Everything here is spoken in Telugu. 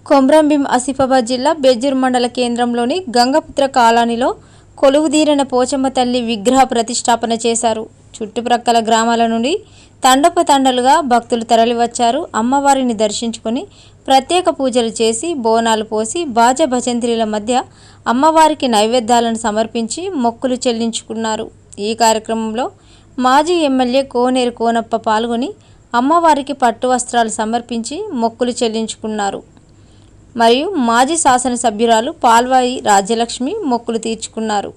కొమ్రంభీం ఆసిఫాబాద్ జిల్లా బెజ్జూర్ మండల కేంద్రంలోని గంగపుత్ర కాలనీలో కొలువుదీరిన పోచమ్మ తల్లి విగ్రహ ప్రతిష్టాపన చేశారు. చుట్టుప్రక్కల గ్రామాల నుండి తండోపతండాలుగా భక్తులు తరలివచ్చారు. అమ్మవారిని దర్శించుకొని ప్రత్యేక పూజలు చేసి బోనాలు పోసి బాజా భజంత్రీల మధ్య అమ్మవారికి నైవేద్యాలను సమర్పించి మొక్కులు చెల్లించుకున్నారు. ఈ కార్యక్రమంలో మాజీ ఎమ్మెల్యే కోనేరు కోనప్ప పాల్గొని అమ్మవారికి పట్టు వస్త్రాలు సమర్పించి మొక్కులు చెల్లించుకున్నారు. మరియు మాజీ శాసనసభ్యురాలు పాల్వాయి రాజ్యలక్ష్మి మొక్కులు తీర్చుకున్నారు.